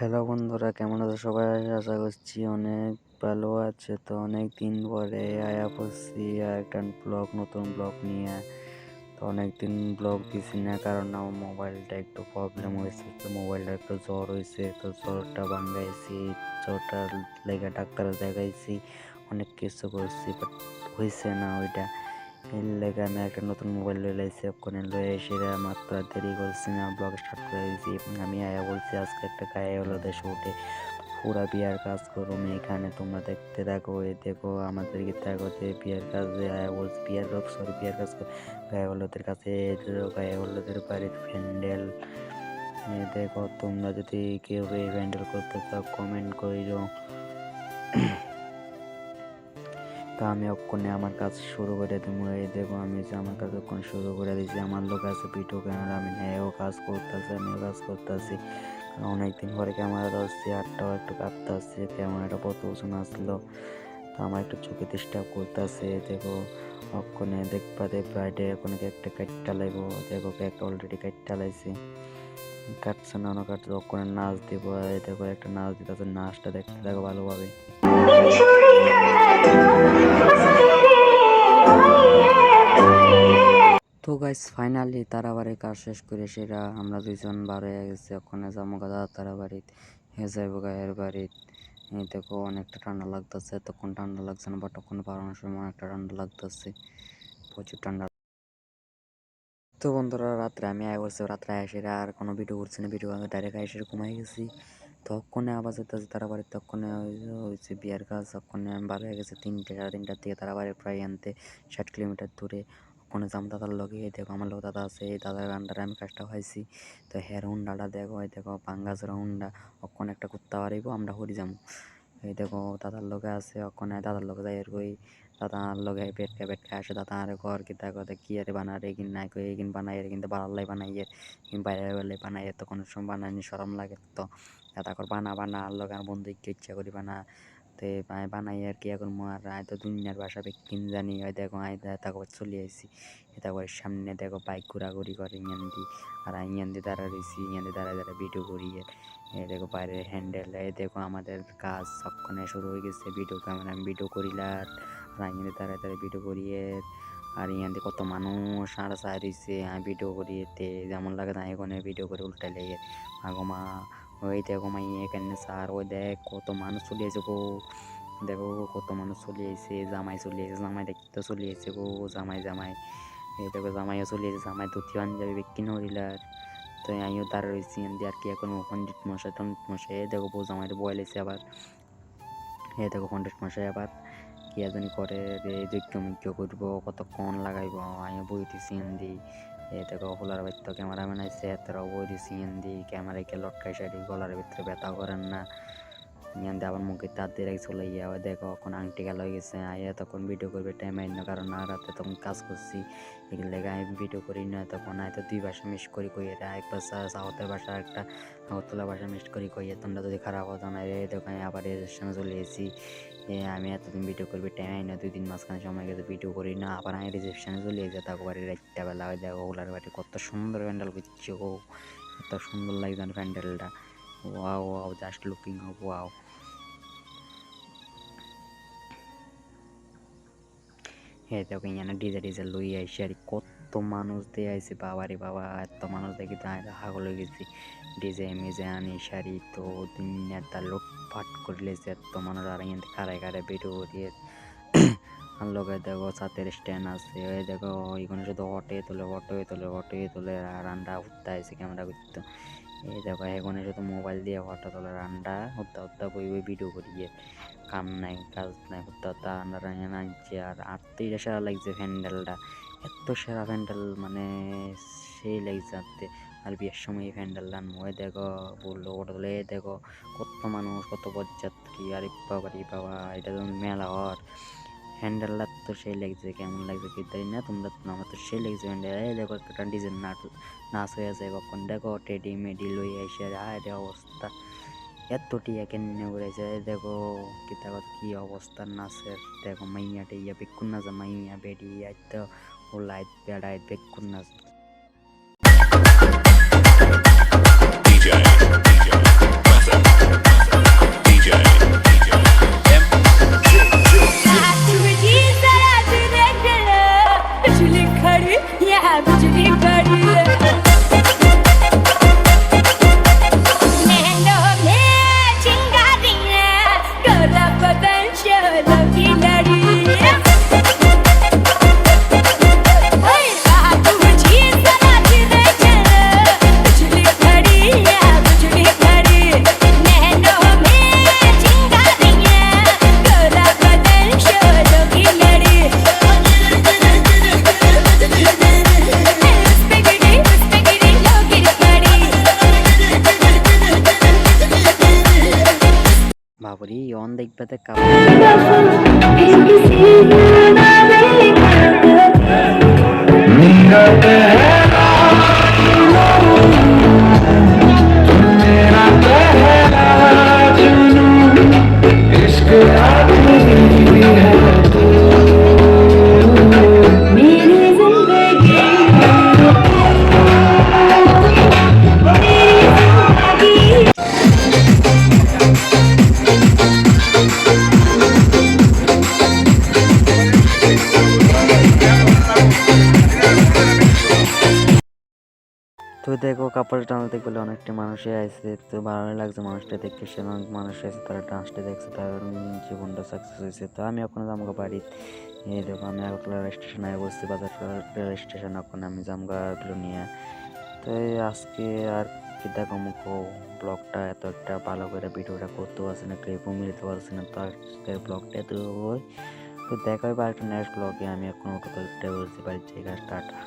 Hello বন্ধুরা, কেমন আছো সবাই? আশা করছি অনেক ভালো আছে। তো অনেক দিন পরে আয়া পড়ছি আর একটা নতুন ব্লগ নিয়ে। তো অনেক দিন ব্লগ দিছি না, কারণ আমার মোবাইলটা একটু প্রবলেম হয়েছে। তো মোবাইলটা একটু জ্বর হয়েছে, তো জ্বরটা ভাঙ্গাইছি। জ্বরটার লেগে ডাক্তারে দেখাইছি, অনেক কিছু করছি, বাট হয়েছে না ওইটা। এর লেগে আমি একটা নতুন মোবাইল লয়ে লাইছি। ওখানে লয়ে এসে মাত্র দেরি করছি না, ব্লগ স্টার্ট করে দিয়েছি। আমি আয়া বলছি আজকে একটা গায়ে হলুদে শুটে পুরা বিয়ার কাজ করুম এখানে, তোমরা দেখতে থাকো। এই দেখো আমাদের গীতাগতে বিয়ার কাজে আয়া বলছি, বিয়ার কাজ গায়ে হলুদের কাছে। গায়ে হলুদের বাড়ির প্যান্ডেল দেখো। তোমরা যদি কেউ এই প্যান্ডেল করতে চাও কমেন্ট করিও। তা আমি অক্ষণে আমার কাজ শুরু করে দেবো। এই দেখো আমি যে আমার কাজ অক্ষণ শুরু করে দিয়েছি। আমার লোক আছে ভিডিও ক্যামেরা, আমি এও কাজ করতেছি, আমিও কাজ করতেছি। অনেকদিন পরে ক্যামেরা ধরছি, হাতটাও একটু কাঁপতে আসছে, ক্যামেরাটা কত ওজন আসলো। তো আমার একটু চোখে ডিস্টার্ব করতেছে। দেখো অক্ষণে ব্রাইডে এখন একটা কাটটা লাগবো। দেখো একটা অলরেডি কাটটা লাইছে, কাটছে না কাটছে, অক্ষণে নাচ দিব। দেখো একটা নাচ দিতেছে, নাচটা দেখতে দেখো ভালোভাবে। তো গাইস ফাইনালি তারাবাড়ির কাজ শেষ করে সেরা আমরা দুইজন বার হয়ে গেছি। ওখানে যাবো দাদা তারা বাড়িত, যাইব গায়ের বাড়িত। এই দেখো অনেকটা ঠান্ডা লাগতেছে, তখন ঠান্ডা লাগছে না, বাট তখন বাড়ানোর সময় অনেকটা ঠান্ডা লাগতেছে, প্রচুর ঠান্ডা। তো বন্ধুরা রাত্রে আমি বলছি, রাত্রে এসে আর কোনো ভিডিও করছি না, ভিডিও ডাইরেক্ট এসে ঘুমাই গেছি। তখনে আবার যেতেছে তারা বাড়ি, তখনে হয়েছে বিয়ার কাজ। তখনে আমি বার হয়ে গেছে 3-3:30 থেকে তারা বাড়ি প্রায় আনতে 60 কিলোমিটার দূরে। ওখানে যাম দাদার লগে। দেখো আমার লোক দাদা আছে, এই দাদার আন্ডারে আমি কাজটা পাইছি। তো হের হুন্ডাটা দেখো, এই দেখো পাঙ্গাসের হুন্ডা। ওখানে একটা কুত্তা বাড়িব, আমরা হরি যাম। এই দেখো দাদার লগে আছে, ওখানে দাদার লগে যাই আর কই দাদার লগে বেটকা আসে। দাদা আরে ঘর কি তা কথা কি আরে বানা রে কিন নাই কই কিন বানাই রে, কিন্তু বাড়াল্লাই বানাই কিন বাইরে বেলে বানাই তো কোনো সময় বানাইনি শরম লাগে। তো দাদা কর বানা আর লগে আর বন্ধু ইচ্ছা করি বানা। তো বানাই আর কি এখন আর আয় তো দুনিয়ার বাসা কিন জানি। ওই দেখো আয় তাকে চলে আইসি, তারপর সামনে দেখো বাইক ঘোরাঘুরি করে ইয়ান দি। আর ইয়ান দি দাঁড়া রয়েছি, ইয়ান দি দাঁড়া ভিডিও করি। এই দেখো বাইরের হ্যান্ডেল। এই দেখো আমাদের কাজ সবক্ষণে শুরু হয়ে গেছে। ভিডিও ক্যামেরা আমি ভিডিও করিলার, আর ইয়ান তাড়াতাড়ি ভিডিও করিয়ে। আর ইয়ান দি কত মানুষ সারা সাই রয়েছে, আমি ভিডিও করিয়েতে যেমন লাগে না এখানে ভিডিও করে উল্টাই লেগে আগো মা। ওই দেখো মাই এখানে স্যার, ওই দেখ কত মানুষ চলে এসে গো। দেখো কত মানুষ চলে এসে, জামাই চলে এসে, জামাই দেখতে চলে এসে গো। জামাই এই দেখো জামাইও চলে এসে, জামাই ধুতি পাঞ্জাবি বিক্রি হরিলার। তো আমিও দাঁড়া রয়েছি এমনি আর কি এখন পণ্ডিত মশাই দেখো বউ জামাইরে বয়ালেছে আবার। দেখো পণ্ডিত মশাই আবার কি জানি করে রে, যজ্ঞ করবো, কতক্ষণ লাগাইব। আমি বইতেছি এমনি। দেখো হোলার ভিতর ক্যামেরাম্যান আছে, তারাও বইতেছি এমনি। ক্যামেরাকে লটকাই সাইডে গলার ভিতরে ব্যথা করেন না। ইয়ান আবার মুখে তার দিয়ে চলে গিয়ে আবার দেখো এখন আংটি গেল হয়ে গেছে। আইয়া তখন ভিডিও করবে টাইম আইন না, কারণ না রাতে তখন কাজ করছি, এগুলো লেগে আমি ভিডিও করি না। তখন হয়তো দুই ভাষা মিস করি কই, একবার সাউথের ভাষা একটা আগরতলা ভাষা মিস করি কই। তোমরা যদি খারাপ হতো না রে, তখন আবার এর সঙ্গে চলে এসেছি। আমি এতদিন ভিডিও করবি টাইম আইন না, 2 দিন মাঝখানে সময় গেছে ভিডিও করি না। আবার আমি রিসেপশনে চলে এসে তাকে বাড়ি রাতটা বেলা হয় দেখো ওলার বাড়ি কত সুন্দর প্যান্ডেল করছে গো, এত সুন্দর লাগছে প্যান্ডেলটা। Wow wow, just looking wow. দেখো এখানে ডিজে লই আইসি আর কত মানুষ দিয়ে আইসি, বাবারে বাবা এত মানুষ দেখি তো হাগল হয়ে গেছি। ডিজে মেজে আনি সারি তো দুনিয়ার তার লোটপাট করে লেছে এত মানুষ। আর এখান থেকে খাড়ায় বেটু দিয়ে আর লগে দেখো ছাতের স্ট্যান্ড আছে। ওই দেখো এখানে শুধু অটোয়ে তোলে আর রান্না উঠতে আইসি ক্যামেরা করতে। এই দেখো এখানে শুধু মোবাইল দিয়ে ফটো তোলে, রান্না উঠতে বই ভিডিও করিয়ে কাম নাই কাজ নাই তা আমরা আনছি। আর তো এটা সেরা লাগছে প্যান্ডেলটা, এত সেরা প্যান্ডেল মানে সেই লাগছে আনতে। আর বিয়ের সময় এই প্যান্ডেলটা আনবো। দেখো বললো ওটা তোলে, দেখো কত মানুষ কত বরযাত্রী। আরে বাবা এটা তো মেলা হওয়ার হ্যান্ডেলটা তো সেই লাগছে, কেমন লাগছে কি তাই না তোমরা তো, আমার তো সেই লাগছে হ্যান্ডেল। এই দেখো একটা ডিজের নাচ হয়ে আছে কখন। দেখো টেডি মেডি লই এসে আয় রে অবস্থা, এত টিয়া কেনে করেছে। দেখো কিতা কথা কি অবস্থা নাচের। দেখো মাইয়া টেইয়া বেক্ষুন নাচে, মাইয়া বেডি তো ও লাইট বেড়ায় বেক্ষুন নাচ। DJ, কাপড় অন দেখবে তো কাপড় তো দেখো কাপড় টানতে বলে অনেকটা মানুষই আছে, তো ভালোই লাগছে মানুষটা দেখতে, সে মানুষ আছে তারা ডান্সটা দেখছে, তার জীবনটা সাকসেস হয়েছে। তো আমি এখন জামগা বাড়ি, এই দেখো আমি আগরতলা রেল স্টেশনে বসছি, বাজার রেল স্টেশন, এখন আমি জামগা নিয়ে। তো আজকে আর কি দেখো মুখো ব্লগটা এত একটা ভালো করে ভিডিওটা করতেও পারছি না, ক্লিপও মিলতে পারছি না, তো আজকের ব্লগটা এত হয়। তো দেখা হবে আরেকটা নেক্সট ব্লগে। আমি এখন অটো করতে বলছি বাড়ির জায়গা, টাটা।